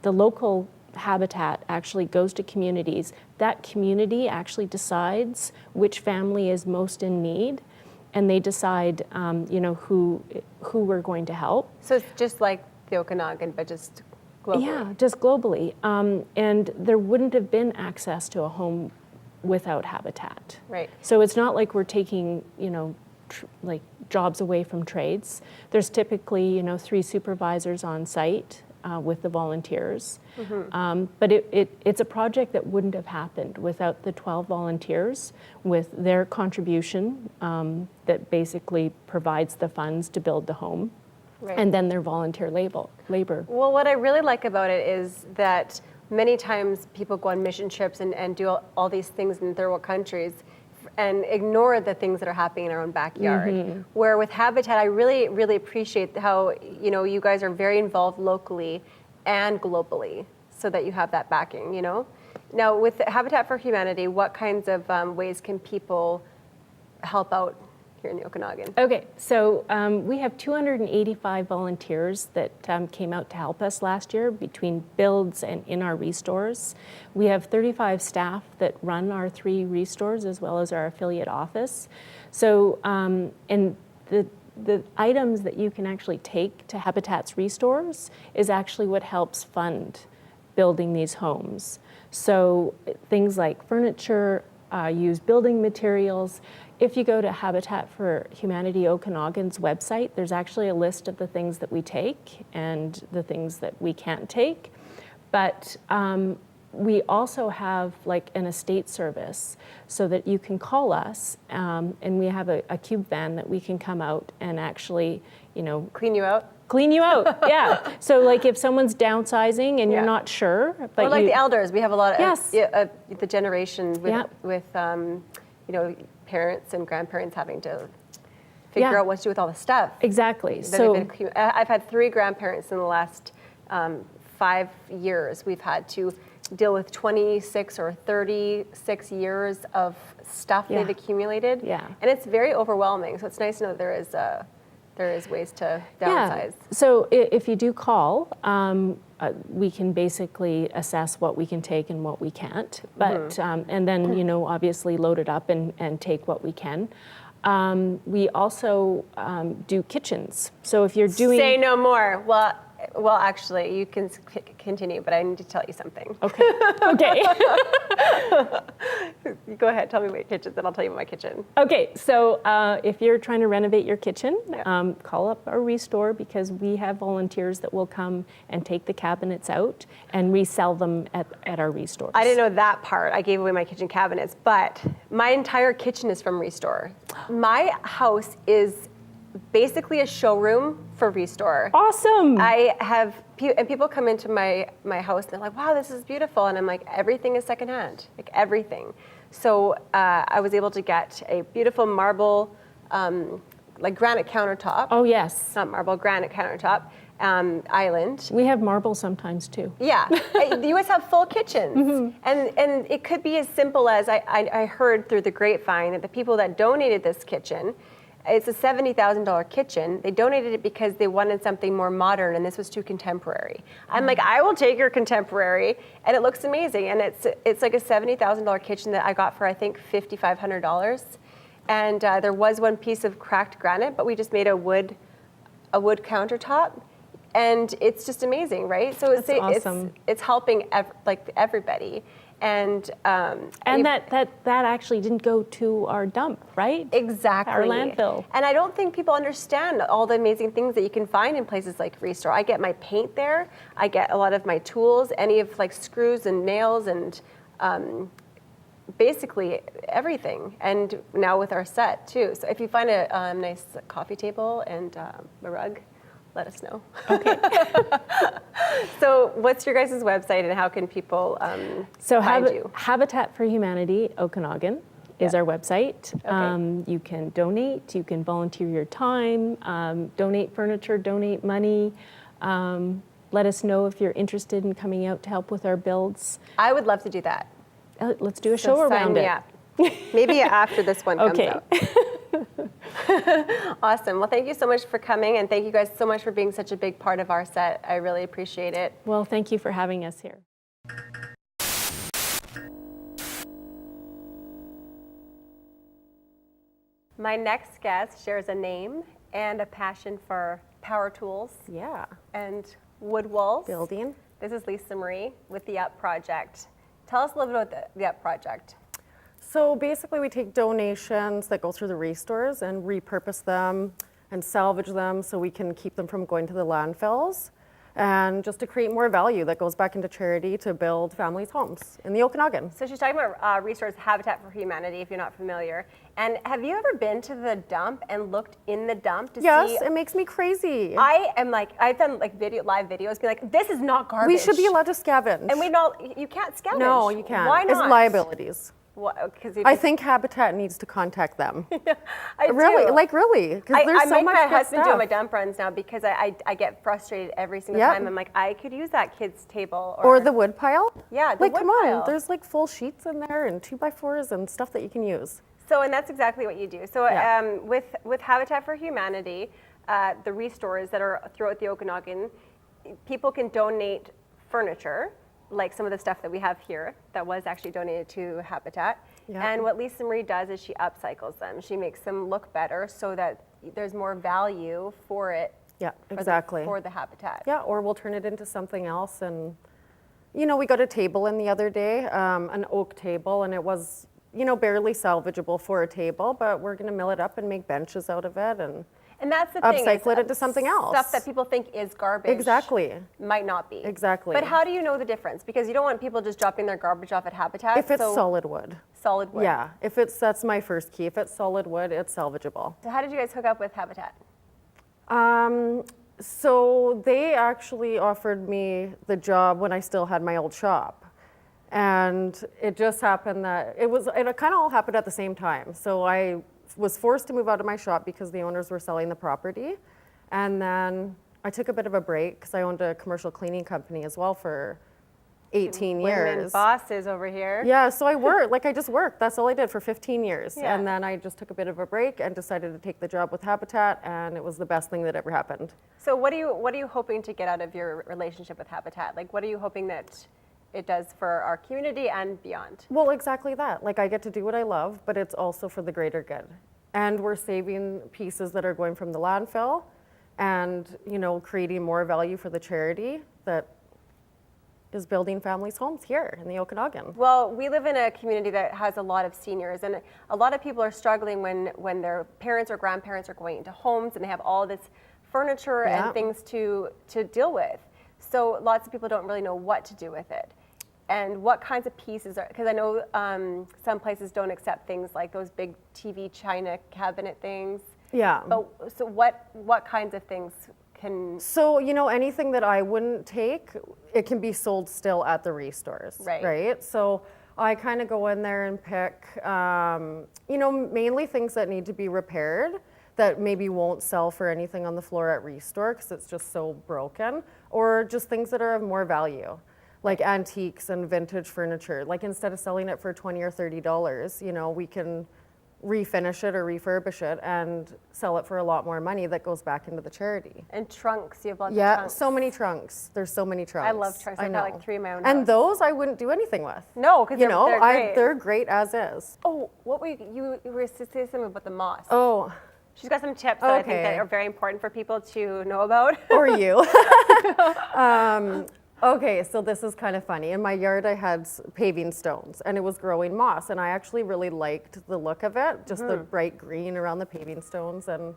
the local Habitat actually goes to communities. That community actually decides which family is most in need, and they decide, who we're going to help. So it's just like the Okanagan, but just globally. Yeah, just globally. And there wouldn't have been access to a home without Habitat. Right. So it's not like we're taking, like jobs away from trades. There's typically, 3 supervisors on site with the volunteers. Mm-hmm. But it's a project that wouldn't have happened without the 12 volunteers with their contribution that basically provides the funds to build the home. Right. and then their volunteer labor. Well, what I really like about it is that many times people go on mission trips and do all these things in third world countries and ignore the things that are happening in our own backyard. Where with Habitat, I really, really appreciate how, you know, you guys are very involved locally and globally so that you have that backing, you know? Now, with Habitat for Humanity, what kinds of ways can people help out here in the Okanagan? Okay, so we have 285 volunteers that came out to help us last year between builds and in our restores. We have 35 staff that run our 3 restores as well as our affiliate office. So, and the items that you can actually take to Habitat's restores is actually what helps fund building these homes. So things like furniture, used building materials. If you go to Habitat for Humanity Okanagan's website, there's actually a list of the things that we take and the things that we can't take. But we also have like an estate service so that you can call us and we have a cube van that we can come out and actually, you know, Clean you out? Clean you out, yeah. So like if someone's downsizing and you're not sure, but or like the elders, we have a lot of Yes. the generation with, Yeah. with you know, parents and grandparents having to figure Yeah. out what to do with all the stuff. Exactly. that So have been I've had 3 grandparents in the last 5 years. We've had to deal with 26 or 36 years of stuff Yeah. they've accumulated. Yeah. And it's very overwhelming. So it's nice to know that there is ways to downsize. Yeah. So if you do call, we can basically assess what we can take and what we can't. But and then you know obviously load it up and take what we can. We also do kitchens. So if you're doing Say no more. Well, actually, you can continue, but I need to tell you something. Okay. Okay. Go ahead, tell me about your kitchen, then I'll tell you about my kitchen. Okay, so if you're trying to renovate your kitchen, call up our restore because we have volunteers that will come and take the cabinets out and resell them at our restores. I didn't know that part. I gave away my kitchen cabinets, but my entire kitchen is from Restore. My house is basically a showroom for Restore. Awesome. I have, and people come into my house and they're like, wow, this is beautiful. And I'm like, everything is secondhand, like everything. So I was able to get a beautiful marble, like granite countertop. Oh, yes. Not marble, granite countertop island. We have marble sometimes too. Yeah, you guys have full kitchens. And it could be as simple as, I heard through the grapevine that the people that donated this kitchen, it's a $70,000 kitchen. They donated it because they wanted something more modern, and this was too contemporary. I'm like, I will take your contemporary, and it looks amazing. And it's like a $70,000 kitchen that I got for I think $5,500. And there was one piece of cracked granite, but we just made a wood countertop, and it's just amazing, right? So That's awesome. It's helping everybody. And that actually didn't go to our dump, right? Exactly. Our landfill. And I don't think people understand all the amazing things that you can find in places like Restore. I get my paint there. I get a lot of my tools, any of like screws and nails and basically everything. And now with our set too. So if you find a nice coffee table and a rug, let us know. Okay. So what's your guys' website and how can people find you? Habitat for Humanity Okanagan is our website. Okay. You can donate, you can volunteer your time, donate furniture, donate money. Let us know if you're interested in coming out to help with our builds. I would love to do that. Let's do a show around it. Maybe after this one comes Okay. out. Awesome. Well, thank you so much for coming, and thank you guys so much for being such a big part of our set. I really appreciate it. Well, thank you for having us here. My next guest shares a name and a passion for power tools. Yeah. And wood walls. Building. This is Lisa Marie with the UP Project. Tell us a little bit about the UP Project. So basically we take donations that go through the restores and repurpose them and salvage them so we can keep them from going to the landfills. and just to create more value that goes back into charity to build families' homes in the Okanagan. So she's talking about Resource Habitat for Humanity, if you're not familiar. And have you ever been to the dump and looked in the dump to see? Yes, it makes me crazy. I am like, I've done like live videos, be like, this is not garbage. We should be allowed to scavenge. And we know you can't scavenge. No, you can't. Why not? It's liabilities. Because I think Habitat needs to contact them. I really, do. like really, because there's I so make much my good husband do stuff. my dump runs now because I get frustrated every single Yeah. time. I'm like, I could use that kid's table. Or the wood pile. Yeah, the like wood come on, pile. there's like full sheets in there and 2x4s and stuff that you can use. So, and that's exactly what you do. So, Yeah. with Habitat for Humanity, the restores that are throughout the Okanagan, people can donate furniture, like some of the stuff that we have here that was actually donated to Habitat. Yeah. And what Lisa Marie does is she upcycles them. She makes them look better so that there's more value for it. Yeah, for exactly. for the habitat. Yeah, or we'll turn it into something else. And, you know, we got a table in the other day, an oak table, and it was, you know, barely salvageable for a table, but we're going to mill it up and make benches out of it And that's the thing. upcycle it into something else. Stuff that people think is garbage. Exactly. Might not be. Exactly. But how do you know the difference? Because you don't want people just dropping their garbage off at Habitat. If it's so solid wood. Solid wood. Yeah, that's my first key. If it's solid wood, it's salvageable. So how did you guys hook up with Habitat? So they actually offered me the job when I still had my old shop. And it just happened that it kind of all happened at the same time. So I was forced to move out of my shop because the owners were selling the property. And then I took a bit of a break because I owned a commercial cleaning company as well for 18 Women years. bosses over here. Yeah, so I just worked. That's all I did for 15 years. Yeah. And then I just took a bit of a break and decided to take the job with Habitat, and it was the best thing that ever happened. So what are you hoping to get out of your relationship with Habitat? Like, what are you hoping that it does for our community and beyond? Well, exactly that. Like, I get to do what I love, but it's also for the greater good. And we're saving pieces that are going from the landfill and, you know, creating more value for the charity that is building families' homes here in the Okanagan. Well, we live in a community that has a lot of seniors, and a lot of people are struggling when their parents or grandparents are going into homes and they have all this furniture Yeah. and things to deal with. So lots of people don't really know what to do with it. And what kinds of pieces are, because I know some places don't accept things like those big TV china cabinet things. Yeah. But so what kinds of things can? So, you know, anything that I wouldn't take, it can be sold still at the restores, right? So I kind of go in there and pick, you know, mainly things that need to be repaired that maybe won't sell for anything on the floor at restore because it's just so broken, or just things that are of more value, like antiques and vintage furniture. Like instead of selling it for $20 or $30, you know, we can refinish it or refurbish it and sell it for a lot more money that goes back into the charity. And trunks, you have lots of Yeah, trunks. so many trunks. There's so many trunks. I love trunks. I've got like 3 of my own. And house. those I wouldn't do anything with. No, because you know, they're great. they're great as is. Oh, what were you were saying something about the moss? Oh. She's got some tips that I think that Okay. are very important for people to know about. Or you. Okay, so this is kind of funny. In my yard, I had paving stones, and it was growing moss, and I actually really liked the look of it, just the bright green around the paving stones. And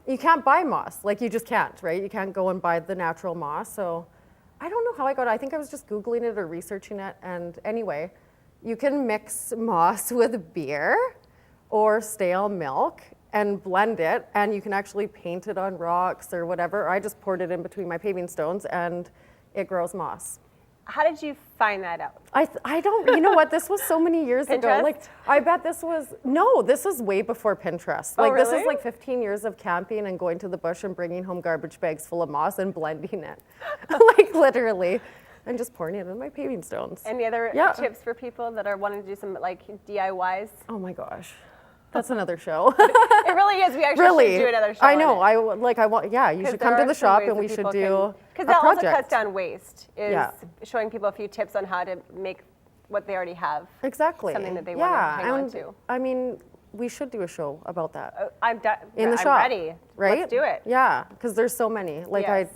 you can't buy moss, like you just can't, right? You can't go and buy the natural moss. So I don't know how I got it. I think I was just Googling it or researching it. And anyway, you can mix moss with beer or stale milk and blend it, and you can actually paint it on rocks or whatever. I just poured it in between my paving stones, and it grows moss. How did you find that out? I don't, you know what, this was so many years ago. Pinterest? Like, I bet this was way before Pinterest. Oh, Like, this really? is like 15 years of camping and going to the bush and bringing home garbage bags full of moss and blending it. Like, literally. And just pouring it in my paving stones. Any other Yeah. tips for people that are wanting to do some like DIYs? Oh my gosh. That's another show. It really is. We actually should do another show. I know. You 'Cause should there come to are the some shop ways and that we should people do because a that also project. cuts down waste. Is Yeah. showing people a few tips on how to make what they already have. Exactly. Something that they want to hang on to. I mean, we should do a show about that. I'm in the I'm shop. ready. Right? Let's do it. Yeah, because there's so many. Like Yes.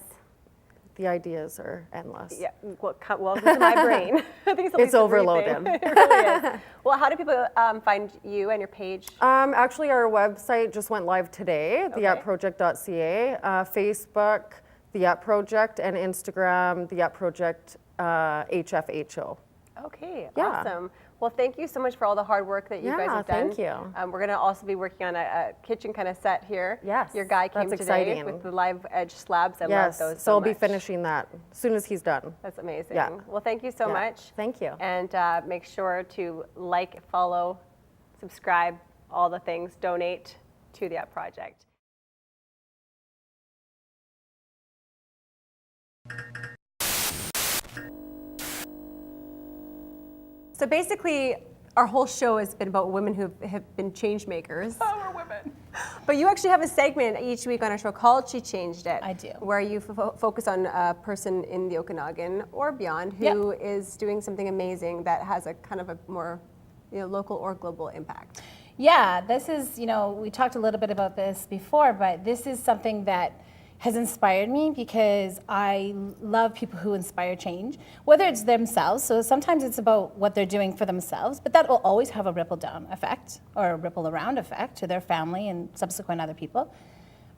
the ideas are endless. Yeah, welcome to my brain. I think It's Lisa Marie overloaded. thing. It really is. Well, how do people find you and your page? Actually, our website just went live today, Okay. theartproject.ca. Facebook, The Up Project, and Instagram, The Up Project HFHO. Okay, Yeah. awesome. Well, thank you so much for all the hard work that you guys have done. thank you. We're going to also be working on a kitchen kind of set here. Yes, Your guy came that's today exciting. with the live edge slabs. I Yes, love those so I'll be much. finishing that as soon as he's done. That's amazing. Yeah. Well, thank you so Yeah. much. Thank you. And make sure to like, follow, subscribe, all the things, donate to the Up Project. So basically, our whole show has been about women who have been change makers. Oh, we're women. But you actually have a segment each week on our show called She Changed It. I do. Where you focus on a person in the Okanagan or beyond who is doing something amazing that has a kind of a more local or global impact. Yeah, this is, we talked a little bit about this before, but this is something that has inspired me because I love people who inspire change, whether it's themselves. So sometimes it's about what they're doing for themselves, but that will always have a ripple down effect or a ripple around effect to their family and subsequent other people.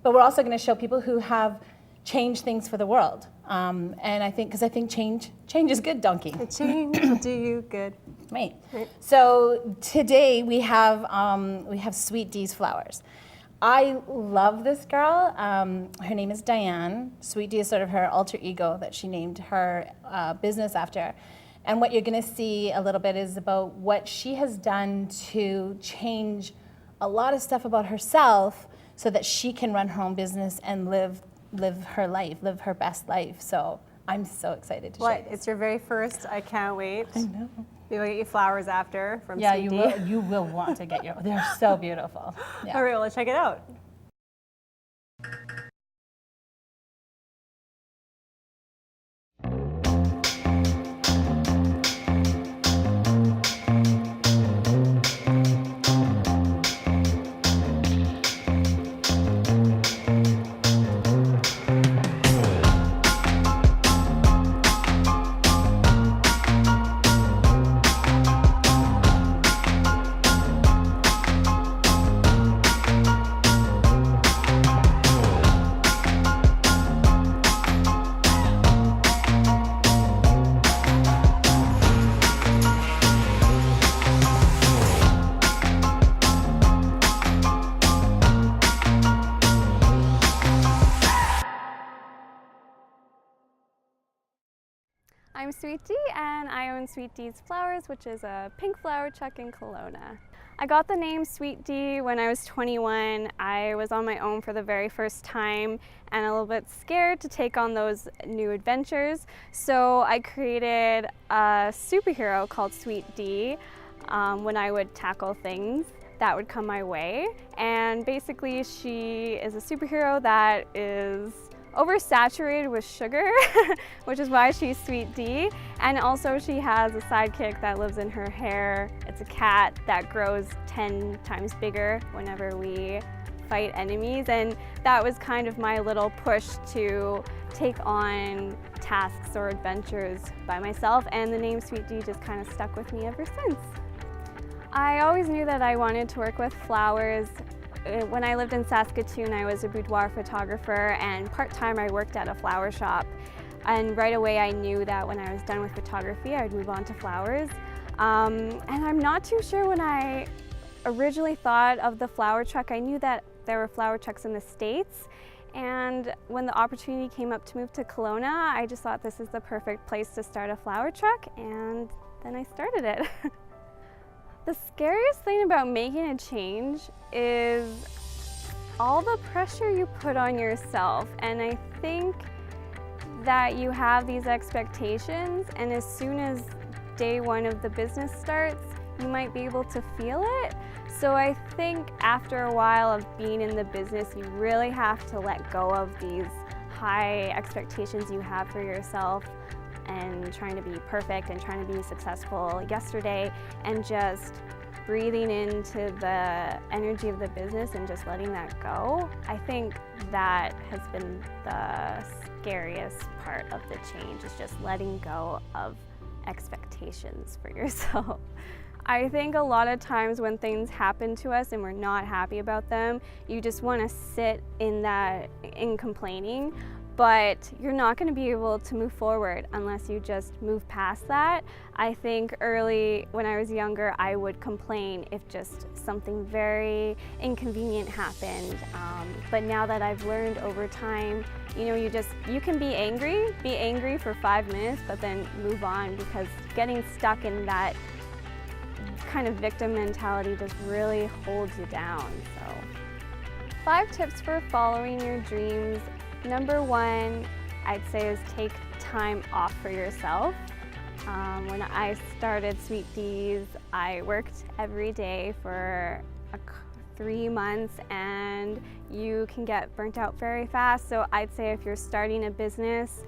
But we're also going to show people who have changed things for the world. And I think, because I think change is good, Donkey. Change will do you good. Right. So today we have Sweet D's flowers. I love this girl. Her name is Diane. Sweet D is sort of her alter ego that she named her business after. And what you're going to see a little bit is about what she has done to change a lot of stuff about herself so that she can run her own business and live her life, live her best life. So I'm so excited to share this. It's your very first. I can't wait. I know. We'll get you flowers after from Yeah, Sweet D. you will want to get they're so beautiful. Yeah. All right, well, let's check it out. I'm Sweet D and I own Sweet D's Flowers, which is a pink flower truck in Kelowna. I got the name Sweet D when I was 21. I was on my own for the very first time and a little bit scared to take on those new adventures. So I created a superhero called Sweet D when I would tackle things that would come my way. And basically she is a superhero that is oversaturated with sugar, which is why she's Sweet D. And also she has a sidekick that lives in her hair. It's a cat that grows 10 times bigger whenever we fight enemies. And that was kind of my little push to take on tasks or adventures by myself. And the name Sweet D just kind of stuck with me ever since. I always knew that I wanted to work with flowers. When I lived in Saskatoon, I was a boudoir photographer, and part-time I worked at a flower shop. And right away I knew that when I was done with photography, I'd move on to flowers. And I'm not too sure when I originally thought of the flower truck. I knew that there were flower trucks in the States. And when the opportunity came up to move to Kelowna, I just thought this is the perfect place to start a flower truck, and then I started it. The scariest thing about making a change is all the pressure you put on yourself. And I think that you have these expectations, and as soon as day one of the business starts, you might be able to feel it. So I think after a while of being in the business, you really have to let go of these high expectations you have for yourself and trying to be perfect and trying to be successful yesterday, and just breathing into the energy of the business and just letting that go. I think that has been the scariest part of the change, is just letting go of expectations for yourself. I think a lot of times when things happen to us and we're not happy about them, you just want to sit in complaining. but you're not going to be able to move forward unless you just move past that. I think early when I was younger, I would complain if just something very inconvenient happened. But now that I've learned over time, you know, you can be angry for 5 minutes, but then move on, because getting stuck in that kind of victim mentality just really holds you down. So 5 tips for following your dreams. Number 1, I'd say, is take time off for yourself. When I started Sweet D's, I worked every day for 3 months, and you can get burnt out very fast. So I'd say if you're starting a business,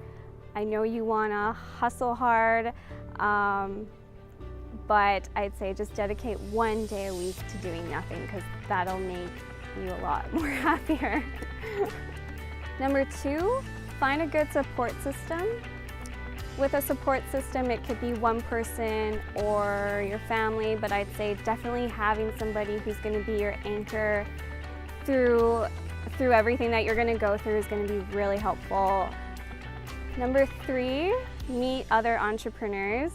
I know you want to hustle hard, but I'd say just dedicate 1 day a week to doing nothing, because that'll make you a lot more happier. Number 2, find a good support system. With a support system, it could be one person or your family, but I'd say definitely having somebody who's going to be your anchor through everything that you're going to go through is going to be really helpful. Number 3, meet other entrepreneurs.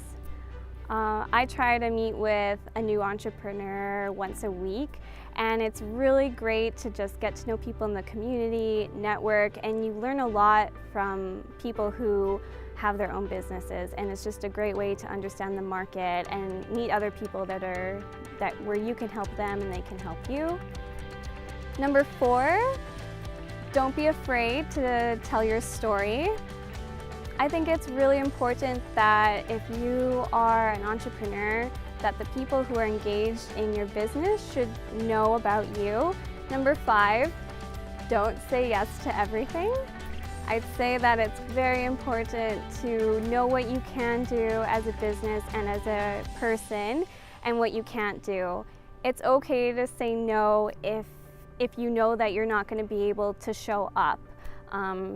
I try to meet with a new entrepreneur once a week, and it's really great to just get to know people in the community, network, and you learn a lot from people who have their own businesses, and it's just a great way to understand the market and meet other people where you can help them and they can help you. Number 4, don't be afraid to tell your story. I think it's really important that if you are an entrepreneur, that the people who are engaged in your business should know about you. Number 5, don't say yes to everything. I'd say that it's very important to know what you can do as a business and as a person, and what you can't do. It's okay to say no if you know that you're not going to be able to show up.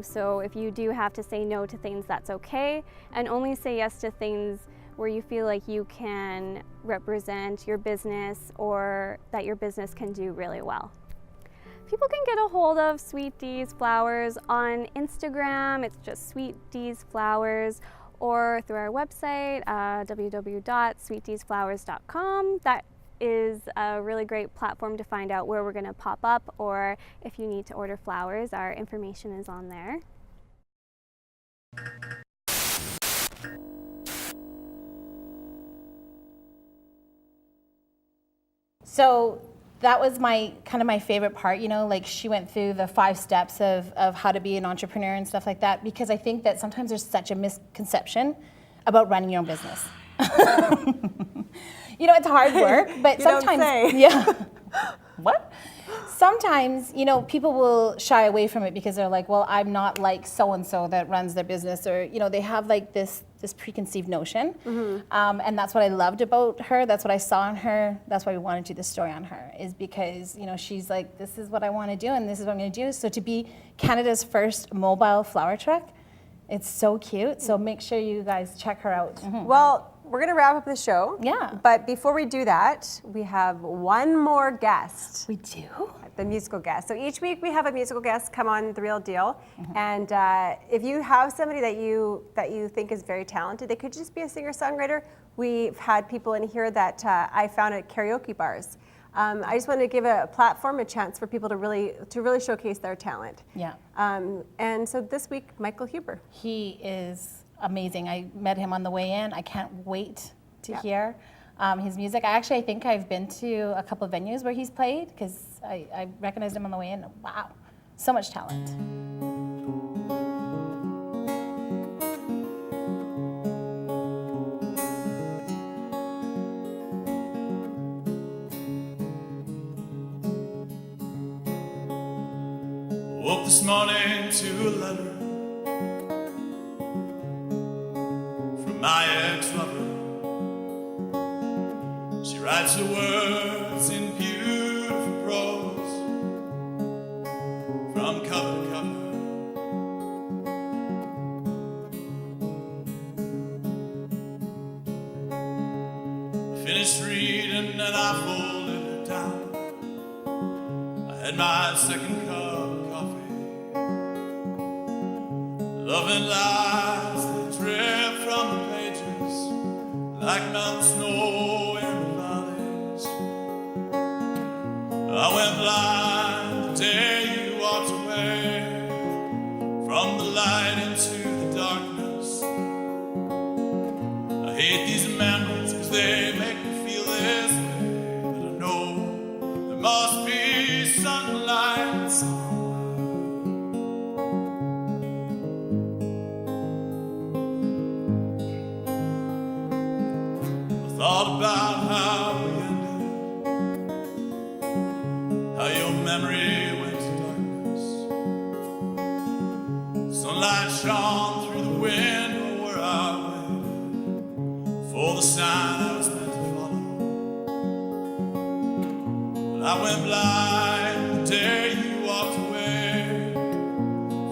So if you do have to say no to things, that's okay, and only say yes to things where you feel like you can represent your business or that your business can do really well. People can get a hold of Sweet D's Flowers on Instagram. It's just Sweet D's Flowers, or through our website, www.sweetdsflowers.com. That is a really great platform to find out where we're going to pop up, or if you need to order flowers, our information is on there. So that was my favorite part, you know, like she went through the 5 steps of how to be an entrepreneur and stuff like that, because I think that sometimes there's such a misconception about running your own business. You know, it's hard work, but sometimes, yeah. What? Sometimes, you know, people will shy away from it because they're like, well, I'm not like so-and-so that runs their business, or, you know, they have like this preconceived notion. And that's what I loved about her. That's what I saw in her. That's why we wanted to do this story on her, is because, you know, she's like, this is what I want to do, and this is what I'm going to do. So to be Canada's first mobile flower truck, it's so cute. So make sure you guys check her out. Well, we're going to wrap up the show. Yeah. But before we do that, we have one more guest. We do? The musical guest. So each week we have a musical guest come on The Real Deal. And if you have somebody that you think is very talented, they could just be a singer-songwriter. We've had people in here that I found at karaoke bars. I just want to give a platform, a chance for people to really showcase their talent. Yeah. And so this week, Michael Huber. He is amazing. I met him on the way in. I can't wait to hear his music. I think I've been to a couple of venues where he's played, because I recognized him on the way in. Wow, so much talent. Woke this morning to a letter from my ex-lover. She writes her words in beautiful prose, from cover to cover. I finished reading and I folded it down. I had my second cup of coffee. Loving lies that drip from the pages like mountain snow in the valleys. I went blind the day you walked away from the light into the darkness. I hate these memories because they make me feel this way, but I know there must be sunlight somewhere. Thought about how we ended, how your memory went to darkness. Sunlight shone through the window where I waited for the sign I was meant to follow. But I went blind the day you walked away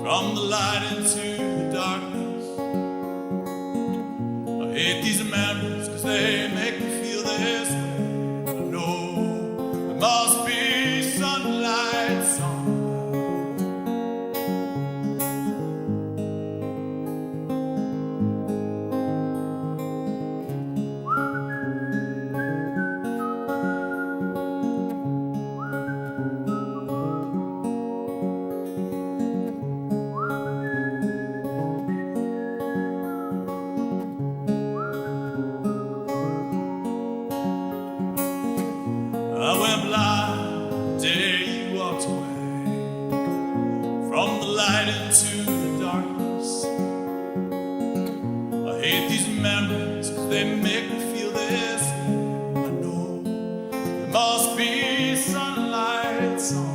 from the light into the darkness. I hate these memories because they make me feel this way. I know there must be sunlight somewhere. I went blind the day you walked away from the light into the darkness. I hate these memories because they make me feel this way. I know there must be sunlight somewhere.